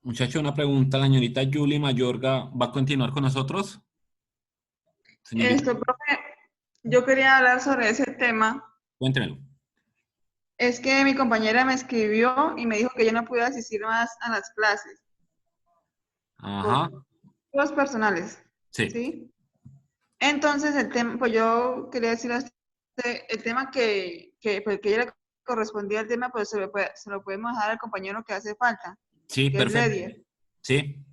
Muchacho, una pregunta. ¿La señorita Julie Mayorga va a continuar con nosotros? Señorita, Profe, yo quería hablar sobre ese tema. cuéntemelo. Es que mi compañera me escribió y me dijo que yo no podía asistir más a las clases por Ajá, motivos personales, sí. ¿sí? Entonces, el tema, pues yo quería decir el tema pues, que ella le correspondía al tema, pues se lo podemos dejar al compañero que hace falta, Sí, que es perfecto. Ledier. Sí,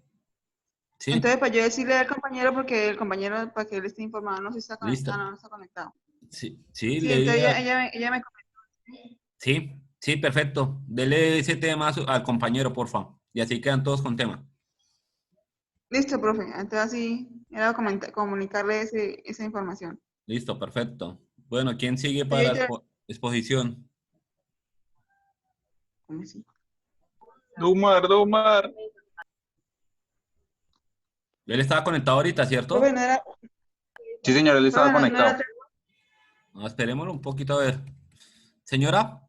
sí, Entonces, pues yo decirle al compañero porque el compañero, para que él esté informado, no sé si está conectado, listo. no está conectado. Sí, sí, Sí, le entonces di ella me sí, sí, perfecto. Dele ese tema al compañero, por favor. Y así quedan todos con tema. Listo, profe. Entonces así era comunicarle esa información. Listo, perfecto. Bueno, ¿quién sigue Entonces, para yo ahorita- exposición? ¿Cómo así? Dumar, Dumar. Él estaba conectado ahorita, Profe, ¿cierto? Sí, señor, él estaba no era, conectado. No, esperémoslo un poquito a ver. Señora,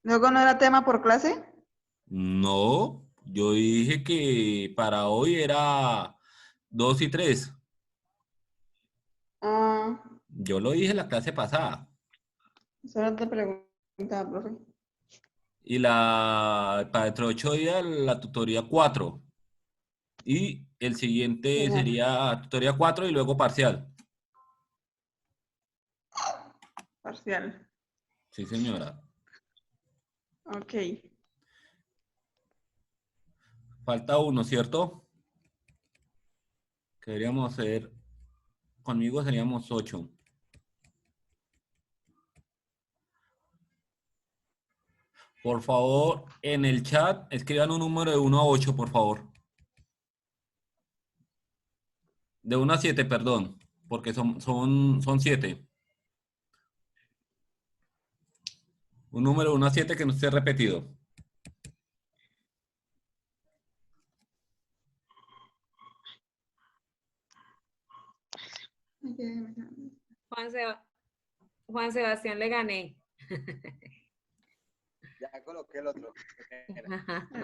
luego no era tema por clase. no, yo dije que para hoy era 2 y 3. Ah, Yo lo dije la clase pasada. solo te preguntaba, profe. Y para dentro de 8 días la tutoría 4. Y el siguiente Señor. sería tutoría 4 y luego parcial. Parcial. Sí, señora. Ok. Falta uno, ¿cierto? Que deberíamos ser, conmigo seríamos 8. Por favor, en el chat escriban un número de 1 a 8, por favor. De 1 a 7, perdón, porque son 7. Un número de 1 a 7 que no esté repetido. Juan, Juan Sebastián le gané. Ya coloqué el otro.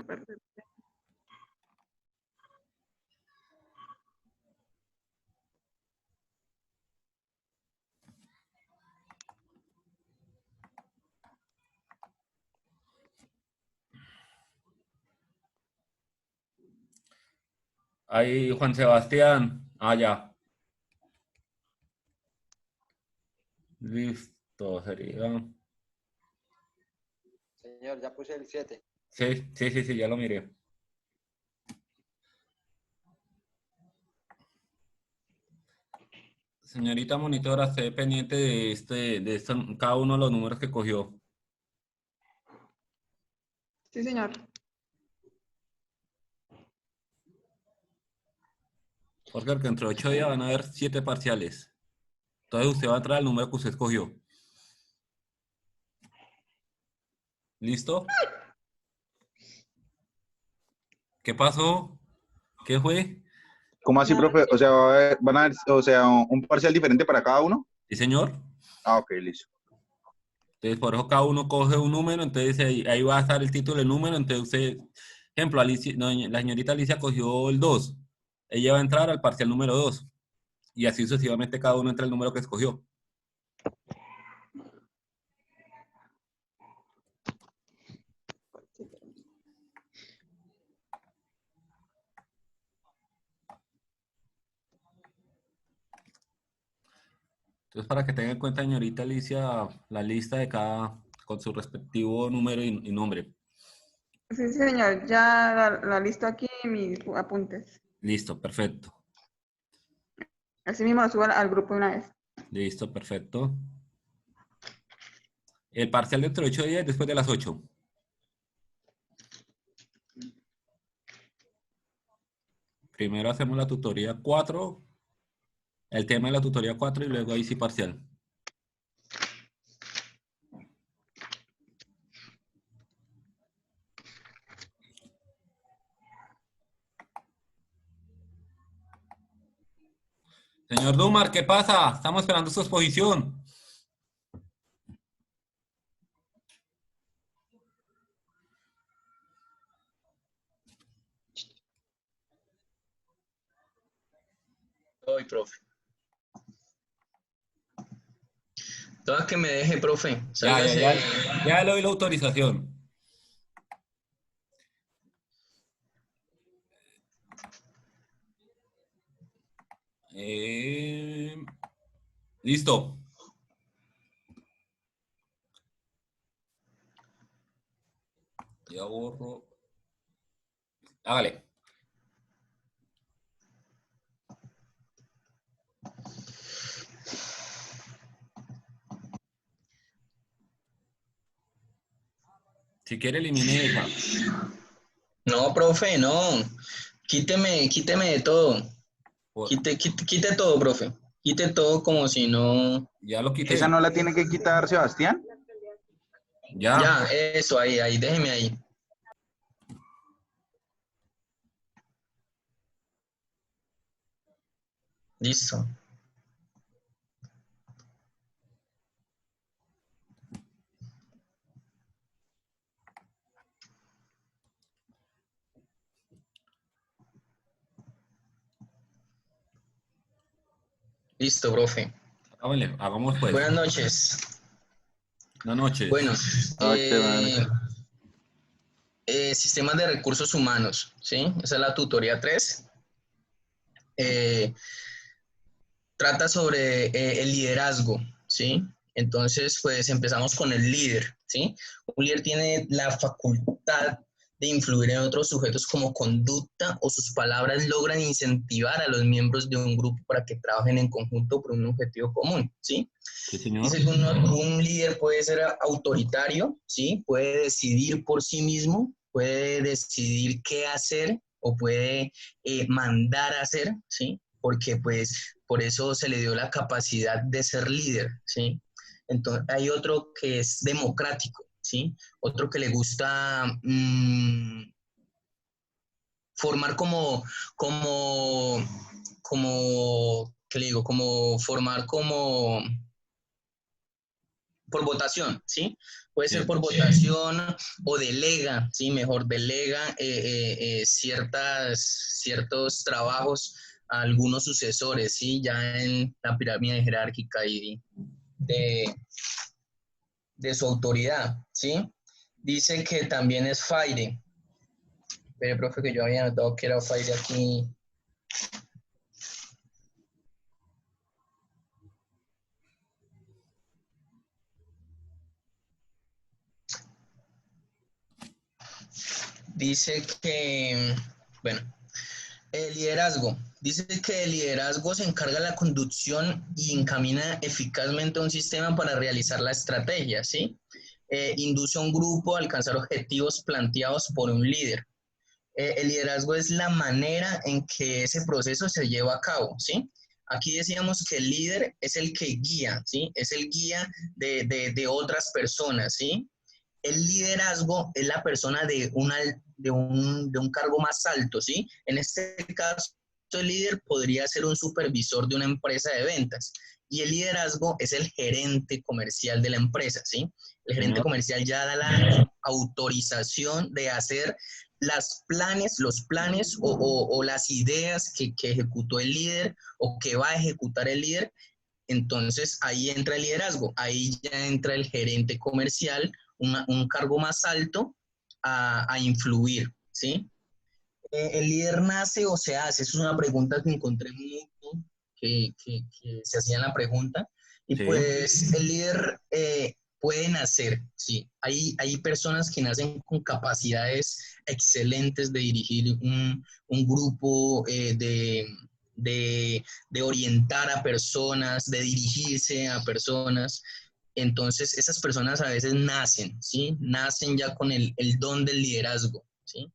Perfecto. Ahí, Juan Sebastián. Ah, ya. Listo, sería. Señor, ya puse el 7. Sí, sí, sí, sí, ya lo miré. Señorita monitora, esté pendiente cada uno de los números que cogió. Sí, señor. Porque dentro de 8 días van a haber 7 parciales. Entonces usted va a entrar al número que usted escogió. ¿Listo? ¿Qué pasó? ¿Qué fue? ¿Cómo así, Nada. profe? O sea, van a haber, o sea, un parcial diferente para cada uno. ¿Sí, señor? Ah, ok, listo. Entonces, por eso cada uno coge un número, entonces ahí va a estar el título del número. Entonces usted, ejemplo, Alicia, no, la señorita Alicia cogió el 2. Ella va a entrar al parcial número 2. Y así sucesivamente cada uno entra al número que escogió. Entonces, para que tenga en cuenta, señorita Alicia, la lista de cada, con su respectivo número y nombre. Sí, señor. Ya la listo aquí en mis apuntes. Listo, perfecto. Así mismo lo subo al grupo de una vez. Listo, perfecto. El parcial dentro de 8 días después de las 8. Primero hacemos la tutoría 4, el tema de la tutoría 4 y luego ahí sí parcial. Señor Dumar, ¿qué pasa? Estamos esperando su exposición. voy, profe. Todas que me deje, profe. Sálgase. Ya le doy la autorización. Listo. Ya borro. Hágale. Si quiere, elimine esa. No, profe, no. Quíteme de todo. Por- Quite todo, profe. Quite todo como si no. Ya lo quité. ¿Esa no la tiene que quitar Sebastián? Ya. Ya, eso, ahí, déjeme ahí. Listo. Listo, profe. Hágale, hagamos pues. Buenas noches. Buenas noches. Bueno, Buenas sistemas de recursos humanos, ¿sí? Esa es la tutoría 3. Trata sobre el liderazgo, ¿sí? Entonces, pues empezamos con el líder, ¿sí? Un líder tiene la facultad de influir en otros sujetos como conducta o sus palabras logran incentivar a los miembros de un grupo para que trabajen en conjunto por un objetivo común, ¿sí? Sí, señor. Dice que un líder puede ser autoritario, ¿sí? Puede decidir por sí mismo, puede decidir qué hacer o puede mandar a hacer, ¿sí? Porque pues por eso se le dio la capacidad de ser líder, ¿sí? Entonces hay otro que es democrático, ¿sí? Otro que le gusta formar ¿qué le digo? Como formar como por votación, ¿sí? Puede ser por votación o delega, ¿sí? Mejor delega ciertos trabajos a algunos sucesores, ¿sí? Ya en la pirámide jerárquica y de su autoridad, ¿sí? Dice que también es FAIRE. Pero, profe, que yo había notado que era FAIRE aquí. Dice que, bueno, el liderazgo. Dice que el liderazgo se encarga de la conducción y encamina eficazmente un sistema para realizar la estrategia, ¿sí? Induce a un grupo a alcanzar objetivos planteados por un líder. El liderazgo es la manera en que ese proceso se lleva a cabo, ¿sí? Aquí decíamos que el líder es el que guía, ¿sí? Es el guía de otras personas, ¿sí? El liderazgo es la persona de un cargo más alto, ¿sí? En este caso, el líder podría ser un supervisor de una empresa de ventas y el liderazgo es el gerente comercial de la empresa, ¿sí? El gerente comercial ya da la autorización de hacer los planes o las ideas que ejecutó el líder o que va a ejecutar el líder. Entonces ahí entra el liderazgo, ahí ya entra el gerente comercial, un cargo más alto a influir, ¿sí? ¿El líder nace o se hace? Esa es una pregunta que encontré mucho, que se hacía en la pregunta. Y Sí. pues el líder puede nacer, ¿sí? Hay personas que nacen con capacidades excelentes de dirigir un grupo, de orientar a personas, de dirigirse a personas. Entonces, esas personas a veces nacen, ¿sí? Nacen ya con el don del liderazgo, ¿sí?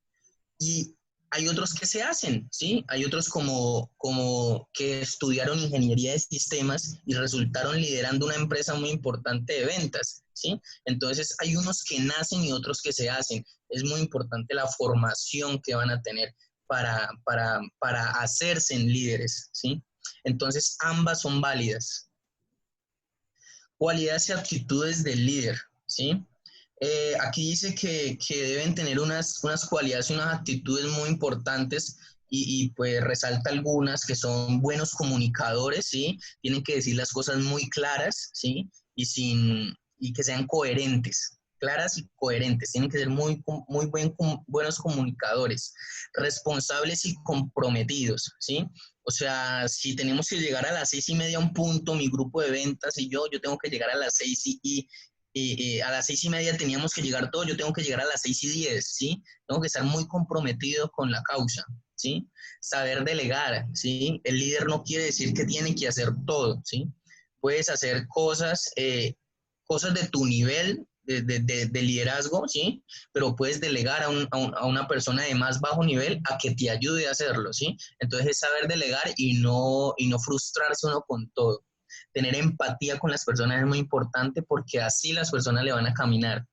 Y hay otros que se hacen, ¿sí? Hay otros como que estudiaron ingeniería de sistemas y resultaron liderando una empresa muy importante de ventas, ¿sí? Entonces, hay unos que nacen y otros que se hacen. Es muy importante la formación que van a tener para hacerse en líderes, ¿sí? Entonces, ambas son válidas. Cualidades y actitudes del líder, ¿sí? Aquí dice que deben tener unas cualidades y unas actitudes muy importantes pues resalta algunas que son buenos comunicadores, ¿sí? Tienen que decir las cosas muy claras, ¿sí? Y que sean coherentes, claras y coherentes. Tienen que ser buenos comunicadores, responsables y comprometidos, ¿sí? O sea, si tenemos que llegar a las 6:30 a un punto, mi grupo de ventas y yo tengo que llegar a las 6 y a las 6:30 teníamos que llegar todos, yo tengo que llegar a las 6:10, ¿sí? Tengo que estar muy comprometido con la causa, ¿sí? Saber delegar, ¿sí? El líder no quiere decir que tiene que hacer todo, ¿sí? Puedes hacer cosas de tu nivel de liderazgo, ¿sí? Pero puedes delegar a una persona de más bajo nivel a que te ayude a hacerlo, ¿sí? Entonces es saber delegar y no frustrarse uno con todo. Tener empatía con las personas es muy importante porque así las personas le van a caminar.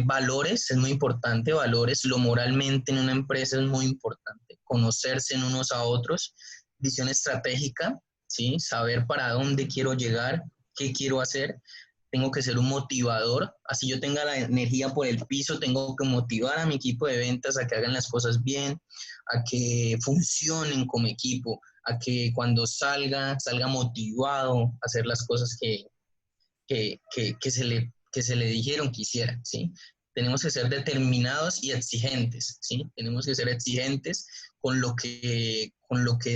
Valores es muy importante, valores, lo moralmente en una empresa es muy importante, conocerse en unos a otros, visión estratégica, ¿sí? Saber para dónde quiero llegar, qué quiero hacer, tengo que ser un motivador, así yo tenga la energía por el piso, tengo que motivar a mi equipo de ventas a que hagan las cosas bien, a que funcionen como equipo, a que cuando salga motivado a hacer las cosas que se le dijeron que hiciera, ¿sí? Tenemos que ser determinados y exigentes, ¿sí? Tenemos que ser exigentes con lo que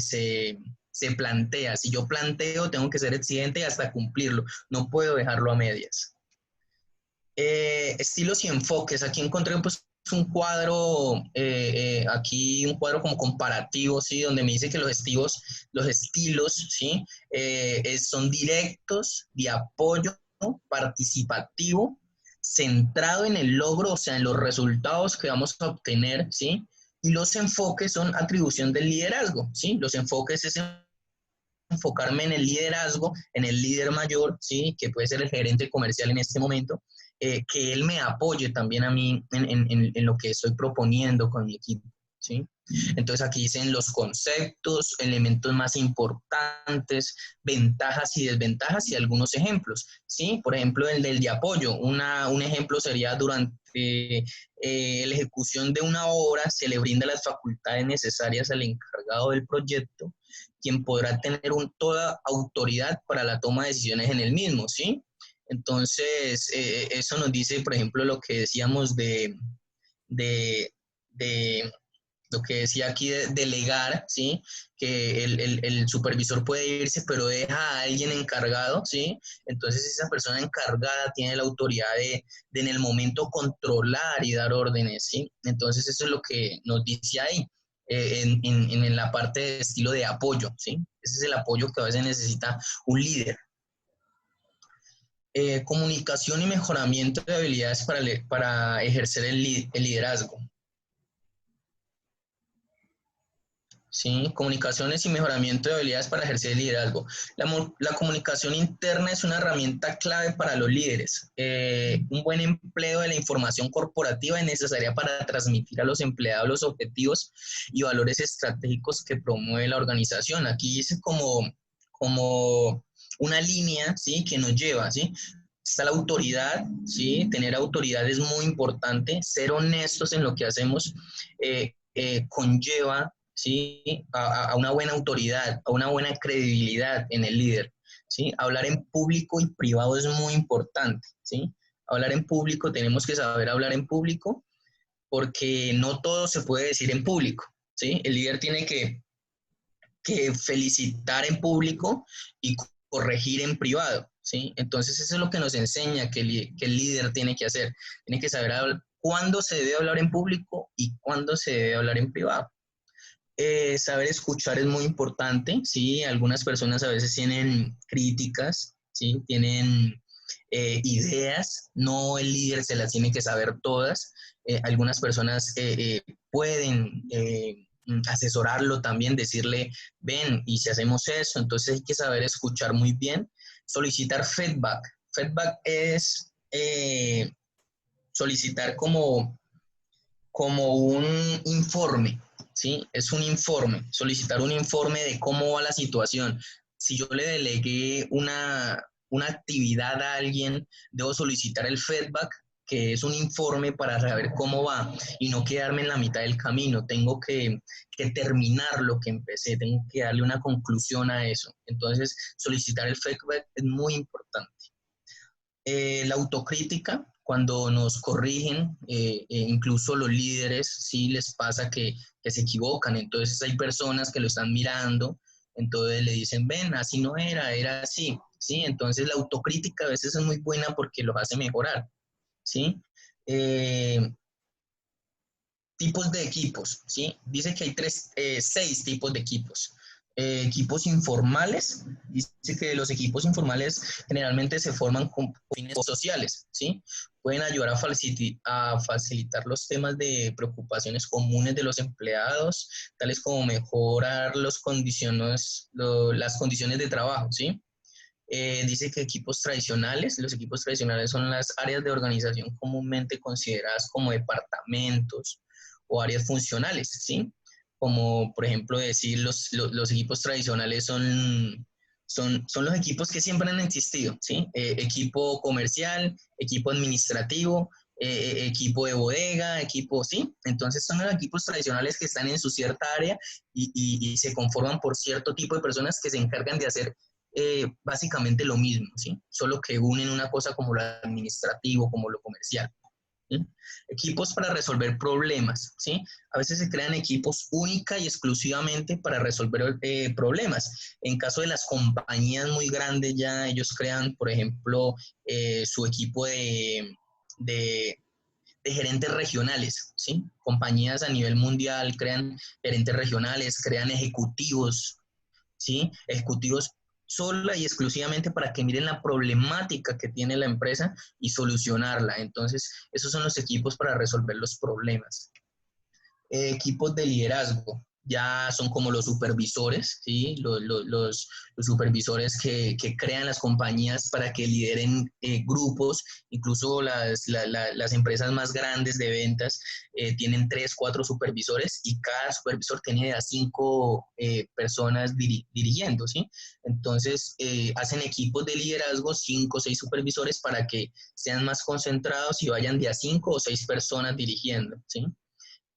se plantea. Si yo planteo, tengo que ser exigente hasta cumplirlo. No puedo dejarlo a medias. Estilos y enfoques. Aquí encontré pues un cuadro, aquí un cuadro como comparativo, ¿sí? Donde me dice que los estilos, ¿sí? Son directos, de apoyo, participativo, centrado en el logro, o sea, en los resultados que vamos a obtener, ¿sí? Y los enfoques son atribución del liderazgo, ¿sí? Los enfoques es enfocarme en el liderazgo, en el líder mayor, ¿sí? Que puede ser el gerente comercial en este momento, que él me apoye también a mí en lo que estoy proponiendo con mi equipo, ¿sí? Entonces aquí dicen los conceptos, elementos más importantes, ventajas y desventajas y algunos ejemplos, ¿sí? Por ejemplo, el del de apoyo. Un ejemplo sería durante la ejecución de una obra se le brinda las facultades necesarias al encargado del proyecto, quien podrá tener toda autoridad para la toma de decisiones en el mismo, ¿sí? Entonces, eso nos dice, por ejemplo, lo que decíamos de lo que decía aquí de delegar, ¿sí? Que el supervisor puede irse, pero deja a alguien encargado, ¿sí? Entonces esa persona encargada tiene la autoridad de en el momento controlar y dar órdenes, ¿sí? Entonces eso es lo que nos dice ahí, en la parte de estilo de apoyo, ¿sí? Ese es el apoyo que a veces necesita un líder. Comunicación y mejoramiento de habilidades para ejercer el liderazgo. Sí, comunicaciones y mejoramiento de habilidades para ejercer el liderazgo. La comunicación interna es una herramienta clave para los líderes. Un buen empleo de la información corporativa es necesaria para transmitir a los empleados los objetivos y valores estratégicos que promueve la organización. Aquí dice como una línea, ¿sí? Que nos lleva, ¿sí? Está la autoridad, ¿sí? Tener autoridad es muy importante. Ser honestos en lo que hacemos conlleva, ¿sí? A una buena autoridad, a una buena credibilidad en el líder, ¿sí? Hablar en público y privado es muy importante, ¿sí? Hablar en público, tenemos que saber hablar en público porque no todo se puede decir en público, ¿sí? El líder tiene que felicitar en público y corregir en privado, ¿sí? Entonces eso es lo que nos enseña que el líder tiene que hacer. Tiene que saber cuándo se debe hablar en público y cuándo se debe hablar en privado. Saber escuchar es muy importante, ¿sí? Algunas personas a veces tienen críticas, ¿sí? Tienen ideas, no el líder se las tiene que saber todas. Algunas personas pueden asesorarlo también, decirle, ven, y si hacemos eso, entonces hay que saber escuchar muy bien. Solicitar feedback. Feedback es solicitar como un informe, ¿sí? Es un informe, solicitar un informe de cómo va la situación. Si yo le delegué una actividad a alguien, debo solicitar el feedback que es un informe para saber cómo va y no quedarme en la mitad del camino. Tengo que terminar lo que empecé, tengo que darle una conclusión a eso. Entonces, solicitar el feedback es muy importante. La autocrítica, cuando nos corrigen, incluso los líderes, sí les pasa que se equivocan. Entonces, hay personas que lo están mirando, entonces le dicen, ven, así no era, era así. ¿Sí? Entonces, la autocrítica a veces es muy buena porque los hace mejorar. ¿Sí? Tipos de equipos, ¿sí? Dice que hay 6 tipos de equipos. Equipos informales, dice que los equipos informales generalmente se forman con fines sociales, ¿sí? Pueden ayudar a facilitar los temas de preocupaciones comunes de los empleados, tales como mejorar las condiciones de trabajo, ¿sí? Dice que los equipos tradicionales son las áreas de organización comúnmente consideradas como departamentos o áreas funcionales, ¿sí? Como, por ejemplo, decir los equipos tradicionales son los equipos que siempre han existido, ¿sí? Equipo comercial, equipo administrativo, equipo de bodega, ¿sí? Entonces son los equipos tradicionales que están en su cierta área y se conforman por cierto tipo de personas que se encargan de hacer básicamente lo mismo, ¿sí? Solo que unen una cosa como lo administrativo, como lo comercial. ¿Sí? Equipos para resolver problemas, ¿sí? A veces se crean equipos única y exclusivamente para resolver problemas. En caso de las compañías muy grandes, ya ellos crean, por ejemplo, su equipo de gerentes regionales, ¿sí? Compañías a nivel mundial crean gerentes regionales, crean ejecutivos, ¿sí? Ejecutivos sola y exclusivamente para que miren la problemática que tiene la empresa y solucionarla. Entonces, esos son los equipos para resolver los problemas. Equipos de liderazgo, ya son como los supervisores, ¿sí? Los supervisores que crean las compañías para que lideren grupos, incluso las empresas más grandes de ventas tienen 3, 4 supervisores y cada supervisor tiene a 5 personas dirigiendo, ¿sí? Entonces, hacen equipos de liderazgo, 5 o 6 supervisores para que sean más concentrados y vayan de a 5 o 6 personas dirigiendo, ¿sí?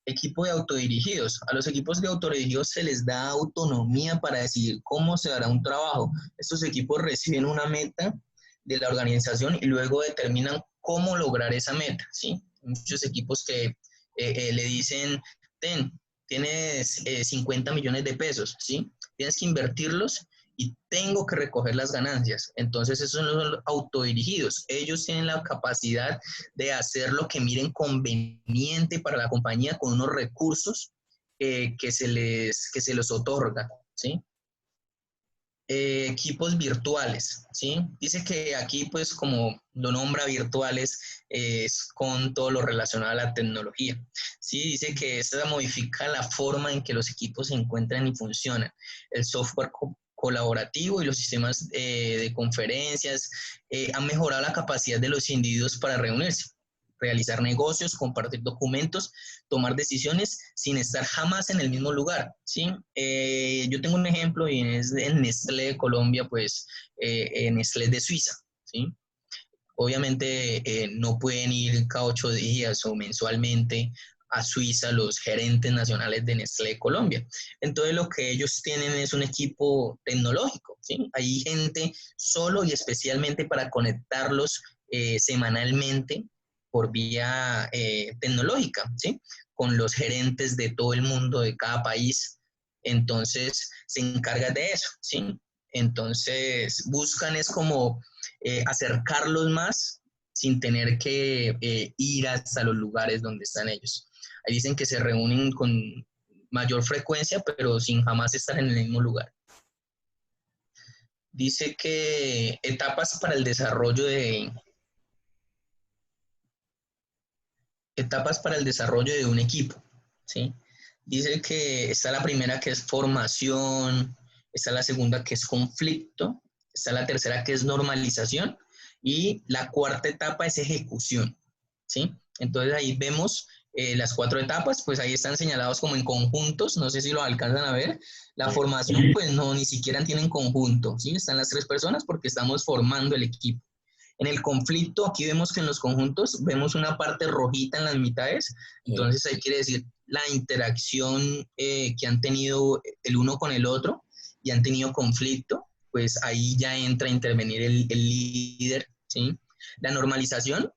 Equipo de autodirigidos. A los equipos de autodirigidos se les da autonomía para decidir cómo se hará un trabajo. Estos equipos reciben una meta de la organización y luego determinan cómo lograr esa meta, ¿sí? Muchos equipos que le dicen, tienes 50 millones de pesos, ¿sí? Tienes que invertirlos y tengo que recoger las ganancias. Entonces, esos son los autodirigidos. Ellos tienen la capacidad de hacer lo que miren conveniente para la compañía con unos recursos que se les otorga, ¿sí? Equipos virtuales, ¿sí? Dice que aquí, pues, como lo nombra virtuales, es con todo lo relacionado a la tecnología, ¿sí? Dice que esta modifica la forma en que los equipos se encuentran y funcionan. El software colaborativo y los sistemas de conferencias han mejorado la capacidad de los individuos para reunirse, realizar negocios, compartir documentos, tomar decisiones sin estar jamás en el mismo lugar, ¿sí? Yo tengo un ejemplo y es en Nestlé de Colombia, pues en Nestlé de Suiza, ¿sí? Obviamente no pueden ir cada 8 días o mensualmente a Suiza los gerentes nacionales de Nestlé Colombia. Entonces lo que ellos tienen es un equipo tecnológico, ¿sí? Hay gente solo y especialmente para conectarlos semanalmente por vía tecnológica, ¿sí? Con los gerentes de todo el mundo, de cada país. Entonces se encarga de eso, ¿sí? Entonces buscan es como acercarlos más sin tener que ir hasta los lugares donde están ellos. Ahí dicen que se reúnen con mayor frecuencia, pero sin jamás estar en el mismo lugar. Dice que etapas para el desarrollo de un equipo, ¿sí? Dice que está la primera que es formación, está la segunda que es conflicto, está la tercera que es normalización y la cuarta etapa es ejecución, ¿sí? Entonces ahí vemos las 4 etapas, pues ahí están señalados como en conjuntos, no sé si lo alcanzan a ver. La formación, pues no, ni siquiera tienen conjunto, ¿sí? Están las 3 personas porque estamos formando el equipo. En el conflicto, aquí vemos que en los conjuntos vemos una parte rojita en las mitades, entonces ahí quiere decir la interacción que han tenido el uno con el otro y han tenido conflicto, pues ahí ya entra a intervenir el líder, ¿sí? La normalización,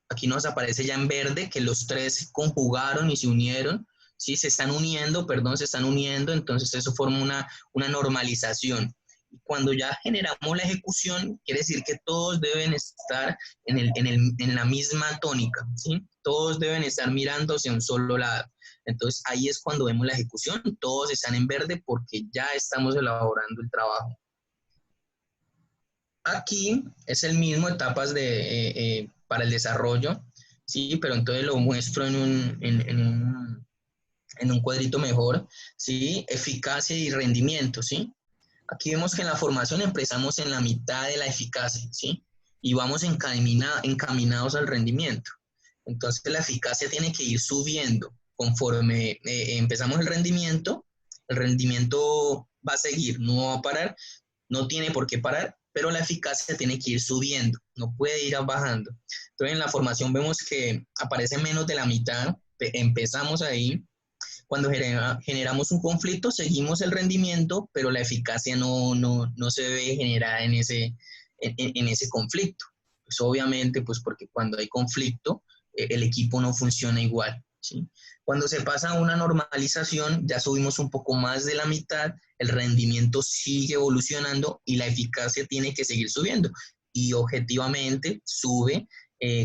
aquí nos aparece ya en verde que los tres conjugaron y se unieron, ¿sí? Se están uniendo, entonces eso forma una normalización. Cuando ya generamos la ejecución, quiere decir que todos deben estar en la misma tónica, ¿sí? Todos deben estar mirando hacia un solo lado. Entonces ahí es cuando vemos la ejecución, todos están en verde porque ya estamos elaborando el trabajo. Aquí es el mismo, etapas para el desarrollo, ¿sí? Pero entonces lo muestro en un cuadrito mejor, ¿sí? Eficacia y rendimiento, ¿sí? Aquí vemos que en la formación empezamos en la mitad de la eficacia, ¿sí? Y vamos encaminados al rendimiento. Entonces la eficacia tiene que ir subiendo conforme empezamos el rendimiento va a seguir, no va a parar, no tiene por qué parar, pero la eficacia tiene que ir subiendo, no puede ir bajando. Entonces en la formación vemos que aparece menos de la mitad, empezamos ahí. Cuando generamos un conflicto, seguimos el rendimiento, pero la eficacia no se ve generada en ese conflicto. Pues obviamente, pues porque cuando hay conflicto, el equipo no funciona igual, ¿sí? Cuando se pasa a una normalización, ya subimos un poco más de la mitad, el rendimiento sigue evolucionando y la eficacia tiene que seguir subiendo. Y objetivamente sube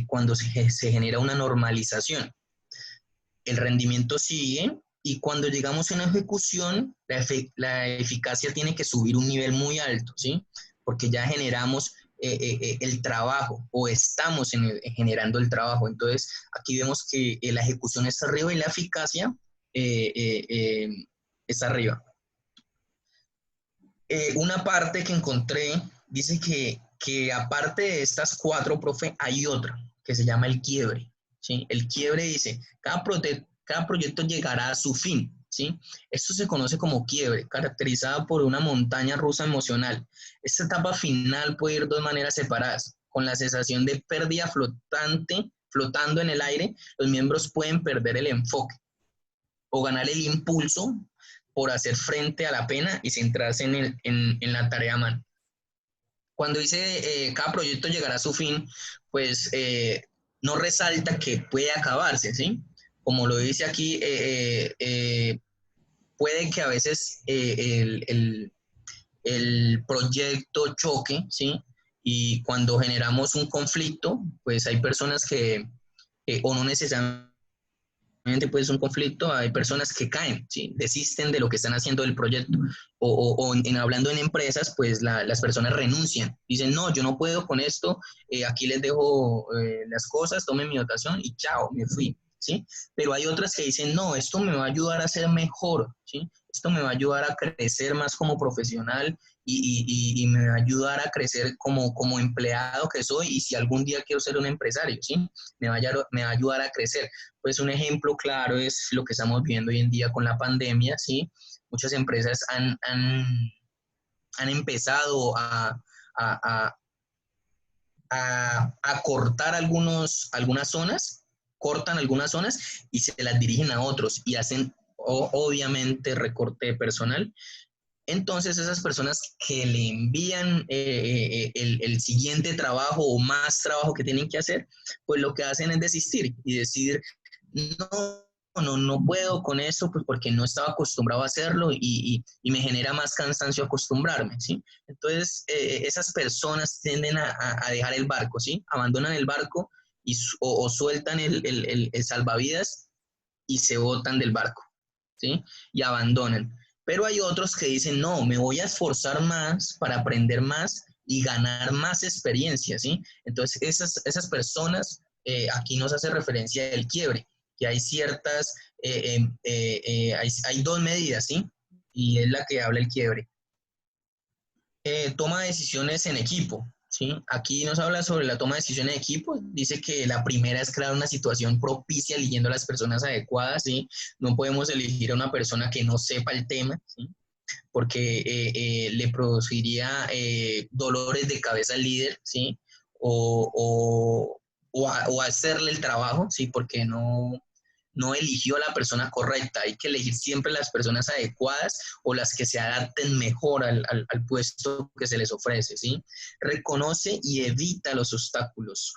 cuando se genera una normalización. El rendimiento sigue y cuando llegamos a una ejecución, la eficacia tiene que subir un nivel muy alto, ¿sí? Porque ya generamos el trabajo o estamos generando el trabajo. Entonces, aquí vemos que la ejecución está arriba y la eficacia está arriba. Una parte que encontré dice que aparte de estas 4, profe, hay otra que se llama el quiebre, ¿sí? El quiebre dice, cada proyecto llegará a su fin, ¿sí? Esto se conoce como quiebre, caracterizada por una montaña rusa emocional. Esta etapa final puede ir de 2 maneras separadas. Con la sensación de pérdida flotando en el aire, los miembros pueden perder el enfoque o ganar el impulso por hacer frente a la pena y centrarse en la tarea a mano. Cuando dice cada proyecto llegará a su fin, pues no resalta que puede acabarse, ¿sí? Como lo dice aquí, puede que a veces el proyecto choque, ¿sí? Y cuando generamos un conflicto, pues hay personas que, o no necesariamente pues un conflicto, hay personas que caen, ¿sí? Desisten de lo que están haciendo del proyecto. O hablando en empresas, pues las personas renuncian. Dicen, no, yo no puedo con esto, aquí les dejo las cosas, tomen mi dotación y chao, me fui, ¿sí? Pero hay otras que dicen, no, esto me va a ayudar a ser mejor, ¿sí? Esto me va a ayudar a crecer más como profesional y me va a ayudar a crecer como empleado que soy y si algún día quiero ser un empresario, ¿sí? Me va a ayudar a crecer. Pues un ejemplo claro es lo que estamos viendo hoy en día con la pandemia, ¿sí? Muchas empresas han empezado a cortar algunas zonas, cortan algunas zonas y se las dirigen a otros y hacen obviamente recorte de personal. Entonces esas personas que le envían el siguiente trabajo o más trabajo que tienen que hacer, pues lo que hacen es desistir y decir, no puedo con eso, pues porque no estaba acostumbrado a hacerlo y me genera más cansancio acostumbrarme, ¿sí? Entonces esas personas tienden a dejar el barco, ¿sí? Abandonan el barco o sueltan el salvavidas y se botan del barco, ¿sí? Y abandonan. Pero hay otros que dicen, no, me voy a esforzar más para aprender más y ganar más experiencia, ¿sí? Entonces, esas personas, aquí nos hace referencia del quiebre, que hay ciertas, hay 2 medidas, ¿sí? Y es la que habla el quiebre. Toma de decisiones en equipo, ¿sí? Aquí nos habla sobre la toma de decisiones en equipo. Dice que la primera es crear una situación propicia eligiendo a las personas adecuadas, ¿sí? No podemos elegir a una persona que no sepa el tema, ¿sí? Porque le produciría dolores de cabeza al líder, ¿sí? o hacerle el trabajo, ¿sí? Porque no eligió a la persona correcta. Hay que elegir siempre las personas adecuadas o las que se adapten mejor al puesto que se les ofrece, ¿sí? Reconoce y evita los obstáculos.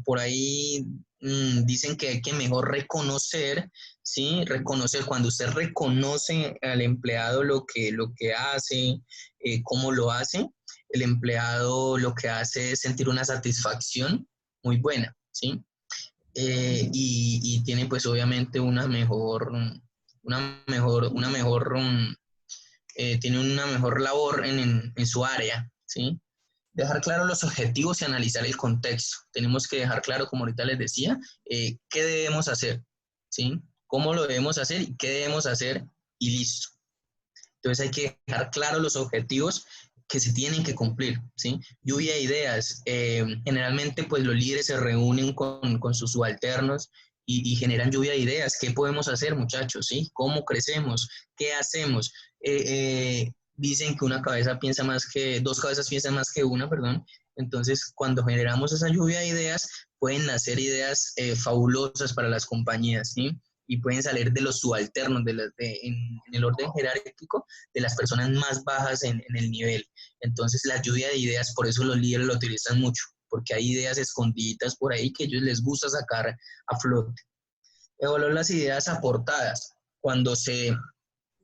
Por ahí dicen que hay que mejor reconocer, ¿sí? Reconocer, cuando usted reconoce al empleado lo que hace, cómo lo hace, el empleado lo que hace es sentir una satisfacción muy buena, ¿sí? Y tiene pues obviamente tiene una mejor labor en su área, ¿sí? Dejar claro los objetivos y analizar el contexto. Tenemos que dejar claro, como ahorita les decía, qué debemos hacer, ¿sí? Cómo lo debemos hacer y qué debemos hacer y listo. Entonces hay que dejar claro los objetivos que se tienen que cumplir, ¿sí? Lluvia de ideas. Generalmente, pues los líderes se reúnen con sus subalternos y generan lluvia de ideas. ¿Qué podemos hacer, muchachos? ¿Sí? ¿Cómo crecemos? ¿Qué hacemos? Dicen que dos cabezas piensan más que una, perdón. Entonces, cuando generamos esa lluvia de ideas, pueden nacer ideas fabulosas para las compañías, ¿sí? Y pueden salir de los subalternos, en el orden jerárquico, de las personas más bajas en el nivel. Entonces, la lluvia de ideas, por eso los líderes lo utilizan mucho, porque hay ideas escondiditas por ahí que a ellos les gusta sacar a flote. Evaluar las ideas aportadas. Cuando se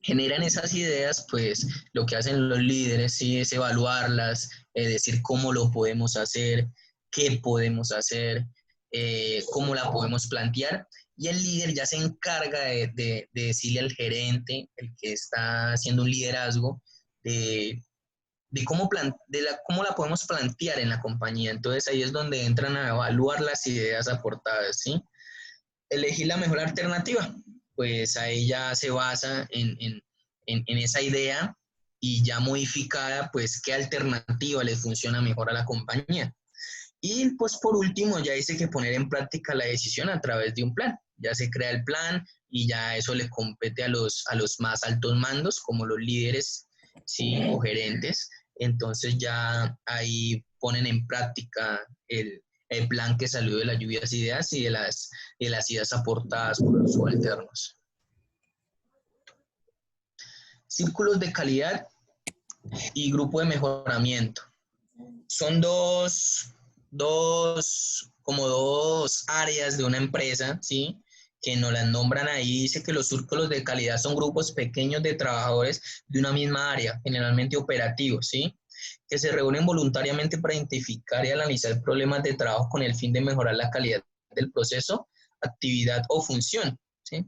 generan esas ideas, pues lo que hacen los líderes, sí, es evaluarlas, decir cómo lo podemos hacer, qué podemos hacer, cómo la podemos plantear. Y el líder ya se encarga de decirle al gerente, el que está haciendo un liderazgo, de cómo la podemos plantear en la compañía. Entonces ahí es donde entran a evaluar las ideas aportadas, ¿sí? Elegir la mejor alternativa, pues ahí ya se basa en esa idea y ya modificada, pues qué alternativa les funciona mejor a la compañía. Y pues por último ya dice que poner en práctica la decisión a través de un plan. Ya se crea el plan y ya eso le compete a los más altos mandos, como los líderes, ¿sí? O gerentes. Entonces ya ahí ponen en práctica el plan que salió de las lluvias de ideas y de las ideas aportadas por los subalternos. Círculos de calidad y grupo de mejoramiento. Son dos áreas de una empresa, ¿sí? Que nos las nombran ahí. Dice que los círculos de calidad son grupos pequeños de trabajadores de una misma área, generalmente operativos, ¿sí? Que se reúnen voluntariamente para identificar y analizar problemas de trabajo con el fin de mejorar la calidad del proceso, actividad o función, ¿sí?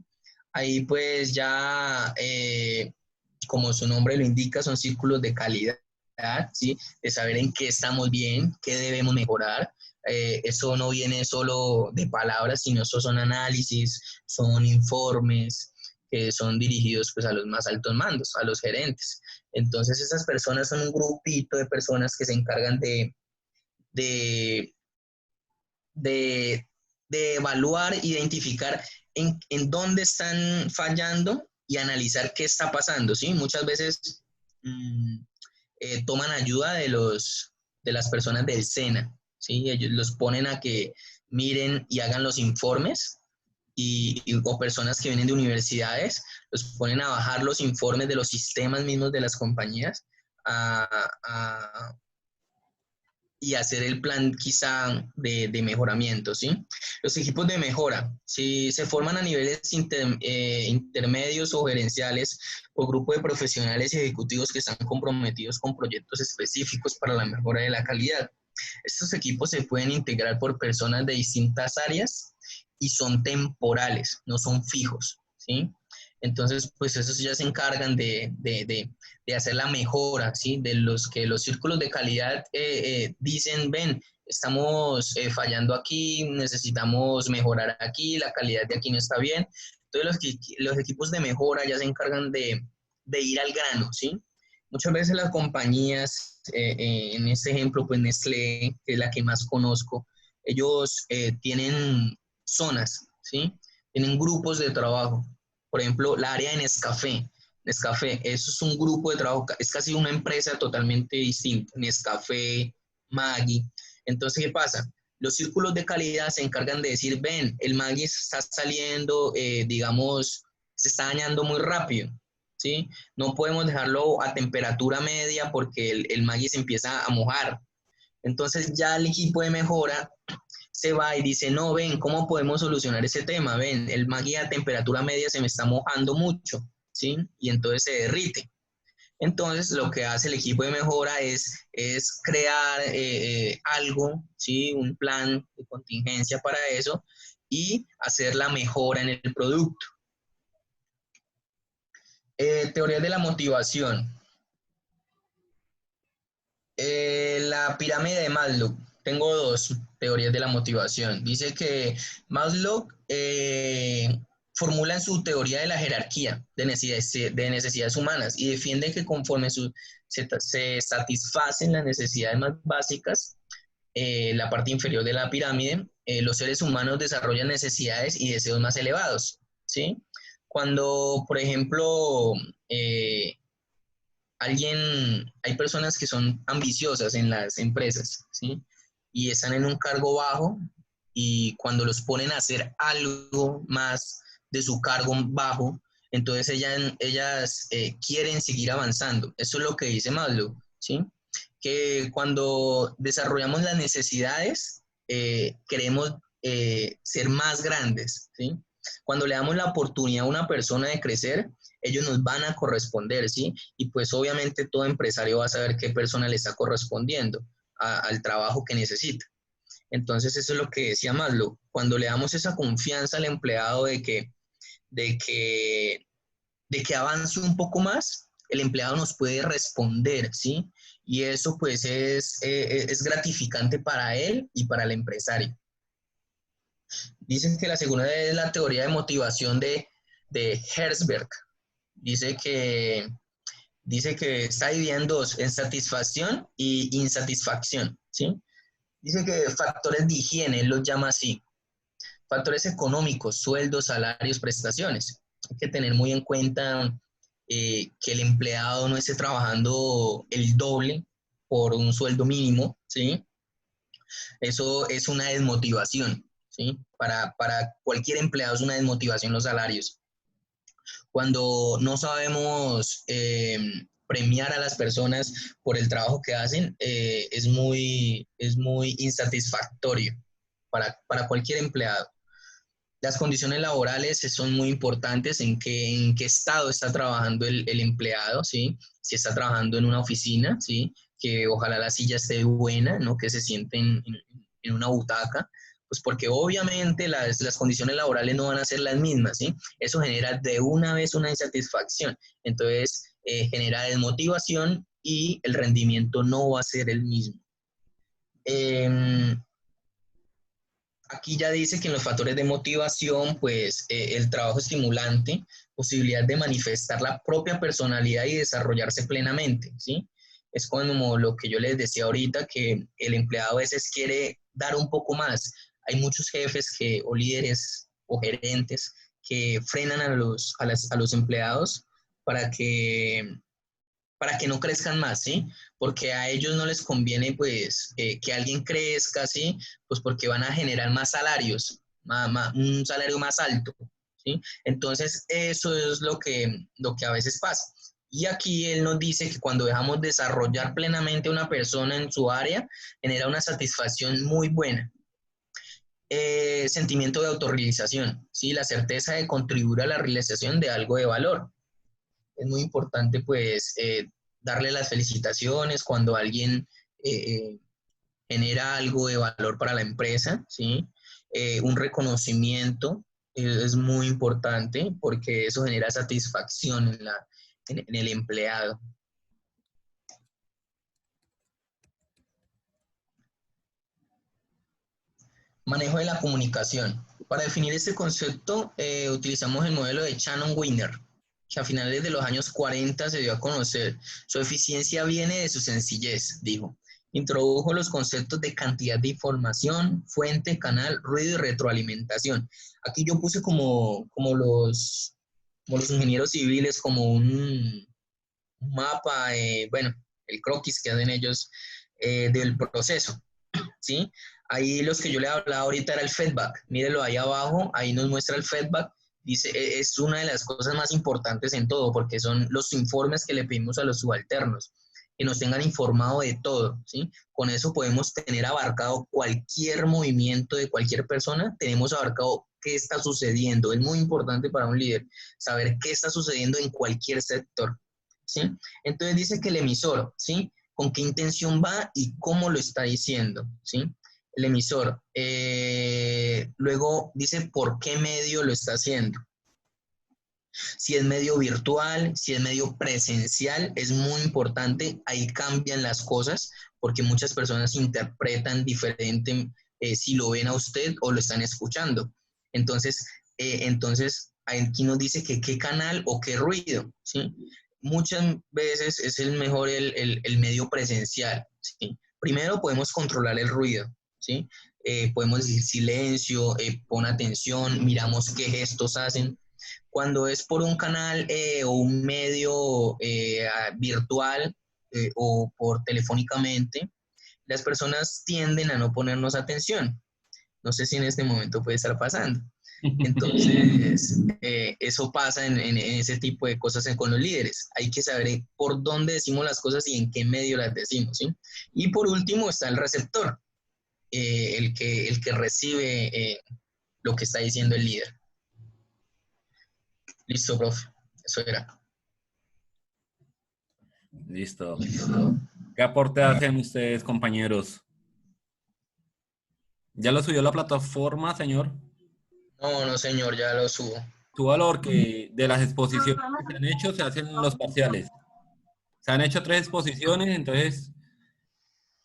Ahí pues ya, como su nombre lo indica, son círculos de calidad, ¿sí? De saber en qué estamos bien, qué debemos mejorar. Eso no viene solo de palabras, sino eso son análisis, son informes que son dirigidos pues a los más altos mandos, a los gerentes. Entonces esas personas son un grupito de personas que se encargan de evaluar, identificar en dónde están fallando y analizar qué está pasando, ¿sí? Muchas veces toman ayuda de las personas del SENA, ¿sí? Ellos los ponen a que miren y hagan los informes o personas que vienen de universidades, los ponen a bajar los informes de los sistemas mismos de las compañías y hacer el plan quizá de mejoramiento, ¿sí? Los equipos de mejora, si se forman a niveles intermedios o gerenciales o grupos de profesionales y ejecutivos que están comprometidos con proyectos específicos para la mejora de la calidad. Estos equipos se pueden integrar por personas de distintas áreas y son temporales, no son fijos, ¿sí? Entonces, pues esos ya se encargan de hacer la mejora, ¿sí? De los que los círculos de calidad dicen, ven, estamos fallando aquí, necesitamos mejorar aquí, la calidad de aquí no está bien. Entonces, los equipos de mejora ya se encargan de ir al grano, ¿sí? Muchas veces las compañías, en este ejemplo, pues Nestlé, que es la que más conozco, ellos tienen zonas, ¿sí? Tienen grupos de trabajo. Por ejemplo, la área de Nescafé. Nescafé, eso es un grupo de trabajo, es casi una empresa totalmente distinta. Nescafé, Maggi. Entonces, ¿qué pasa? Los círculos de calidad se encargan de decir, ven, el Maggi está saliendo, digamos, se está dañando muy rápido, ¿sí? No podemos dejarlo a temperatura media porque el Maggi se empieza a mojar. Entonces ya el equipo de mejora se va y dice, no, ven, ¿cómo podemos solucionar ese tema? Ven, el Maggi a temperatura media se me está mojando mucho, ¿sí? Y entonces se derrite. Entonces, lo que hace el equipo de mejora es crear algo, ¿sí? Un plan de contingencia para eso y hacer la mejora en el producto. Teoría de la motivación. La pirámide de Maslow. Tengo dos teorías de la motivación. Dice que Maslow formula en su teoría de la jerarquía de necesidades humanas y defiende que conforme se satisfacen las necesidades más básicas, la parte inferior de la pirámide, los seres humanos desarrollan necesidades y deseos más elevados, ¿sí? Cuando, por ejemplo, hay personas que son ambiciosas en las empresas, ¿sí? Y están en un cargo bajo y cuando los ponen a hacer algo más de su cargo bajo, entonces ellas quieren seguir avanzando. Eso es lo que dice Maslow, ¿sí? Que cuando desarrollamos las necesidades, queremos ser más grandes, ¿sí? Cuando le damos la oportunidad a una persona de crecer, ellos nos van a corresponder, ¿sí? Y pues obviamente todo empresario va a saber qué persona le está correspondiendo al trabajo que necesita. Entonces eso es lo que decía Maslow. Cuando le damos esa confianza al empleado de que avance un poco más, el empleado nos puede responder, ¿sí? Y eso pues es gratificante para él y para el empresario. Dicen que la segunda es la teoría de motivación de Herzberg. Dice que está dividida en dos, en satisfacción y insatisfacción, ¿sí? Dice que factores de higiene, él los llama así. Factores económicos, sueldos, salarios, prestaciones. Hay que tener muy en cuenta que el empleado no esté trabajando el doble por un sueldo mínimo, ¿sí? Eso es una desmotivación, ¿sí? Para cualquier empleado es una desmotivación los salarios. Cuando no sabemos premiar a las personas por el trabajo que hacen, es muy insatisfactorio para cualquier empleado. Las condiciones laborales son muy importantes, en qué estado está trabajando el empleado, ¿sí? Si está trabajando en una oficina, ¿sí? Que ojalá la silla esté buena, ¿no? Que se siente en una butaca, pues porque obviamente las condiciones laborales no van a ser las mismas, ¿sí? Eso genera de una vez una insatisfacción, entonces genera desmotivación y el rendimiento no va a ser el mismo. Aquí ya dice que en los factores de motivación, pues el trabajo estimulante, posibilidad de manifestar la propia personalidad y desarrollarse plenamente, ¿sí? Es como lo que yo les decía ahorita, que el empleado a veces quiere dar un poco más. Hay muchos jefes o líderes o gerentes que frenan a los empleados para que no crezcan más, ¿sí? Porque a ellos no les conviene, pues, que alguien crezca, ¿sí? Pues porque van a generar más salarios, un salario más alto, ¿sí? Entonces, eso es lo que a veces pasa. Y aquí él nos dice que cuando dejamos desarrollar plenamente a una persona en su área, genera una satisfacción muy buena. Sentimiento de autorrealización, ¿sí? La certeza de contribuir a la realización de algo de valor. Es muy importante, pues, darle las felicitaciones cuando alguien genera algo de valor para la empresa, ¿sí? Un reconocimiento es muy importante porque eso genera satisfacción en el empleado. Manejo de la comunicación. Para definir este concepto, utilizamos el modelo de Shannon-Weiner, que a finales de los años 40 se dio a conocer. Su eficiencia viene de su sencillez, dijo. Introdujo los conceptos de cantidad de información, fuente, canal, ruido y retroalimentación. Aquí yo puse como los ingenieros civiles, como un mapa, bueno, el croquis que hacen ellos del proceso. ¿sí? Ahí los que yo le hablaba ahorita era el feedback. Mírelo ahí abajo, ahí nos muestra el feedback. Dice, es una de las cosas más importantes en todo, porque son los informes que le pedimos a los subalternos, que nos tengan informado de todo, ¿sí? Con eso podemos tener abarcado cualquier movimiento de cualquier persona, tenemos abarcado qué está sucediendo. Es muy importante para un líder saber qué está sucediendo en cualquier sector, ¿sí? Entonces dice que el emisor, ¿sí? Con qué intención va y cómo lo está diciendo, ¿sí? El emisor. Luego dice por qué medio lo está haciendo. Si es medio virtual, si es medio presencial, es muy importante. Ahí cambian las cosas porque muchas personas interpretan diferente si lo ven a usted o lo están escuchando. Entonces aquí nos dice que qué canal o qué ruido, ¿sí? Muchas veces es el mejor el medio presencial, ¿sí? Primero podemos controlar el ruido, ¿sí? Podemos decir silencio, pon atención, miramos qué gestos hacen. Cuando es por un canal o un medio virtual o por telefónicamente, las personas tienden a no ponernos atención. No sé si en este momento puede estar pasando. Entonces, eso pasa en ese tipo de cosas con los líderes. Hay que saber por dónde decimos las cosas y en qué medio las decimos, ¿sí? Y por último está el receptor, el que recibe lo que está diciendo el líder. Listo, profe. Eso era. Listo. ¿Qué aporte hacen ustedes, compañeros? ¿Ya lo subió a la plataforma, señor? No, señor, ya lo subo. Tu valor que de las exposiciones que se han hecho se hacen los parciales. Se han hecho 3 exposiciones, entonces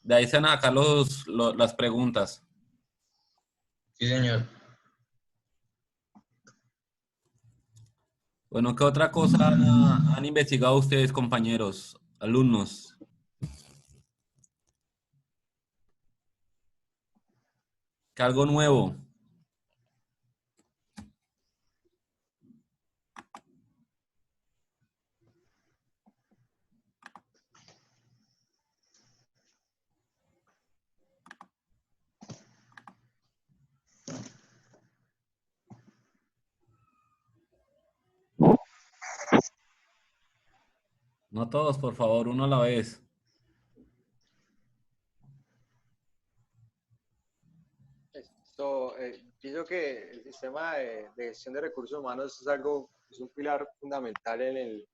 de ahí se van a sacar las preguntas. Sí, señor. Bueno, ¿qué otra cosa han investigado ustedes, compañeros, alumnos? ¿Qué algo nuevo? No todos, por favor, uno a la vez. Pienso que el sistema de gestión de recursos humanos es un pilar fundamental en el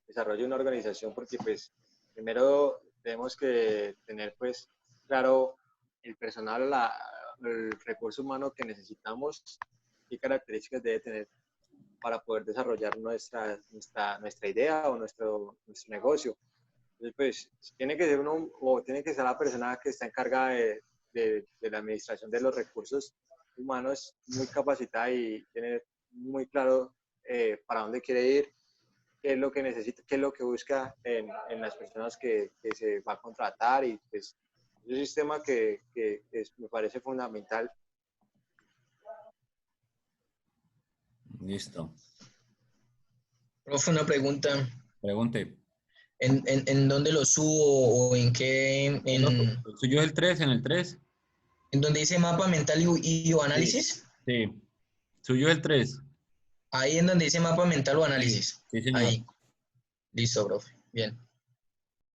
desarrollo de una organización, porque pues primero tenemos que tener pues claro el personal, el recurso humano que necesitamos, qué características debe tener para poder desarrollar nuestra idea o nuestro negocio. Entonces, pues tiene que ser tiene que ser la persona que está encargada de la administración de los recursos humanos, muy capacitada y tener muy claro para dónde quiere ir, qué es lo que necesita, qué es lo que busca en las personas que se va a contratar, y pues es un sistema que me parece fundamental. Listo. Profe, una pregunta. Pregunte. ¿En dónde lo subo o en qué? ¿El suyo es el 3, en el 3? ¿En donde dice mapa mental y o análisis? Sí. ¿Suyo es el 3? Ahí en donde dice mapa mental o análisis. Sí, señor. Ahí. Listo, profe. Bien.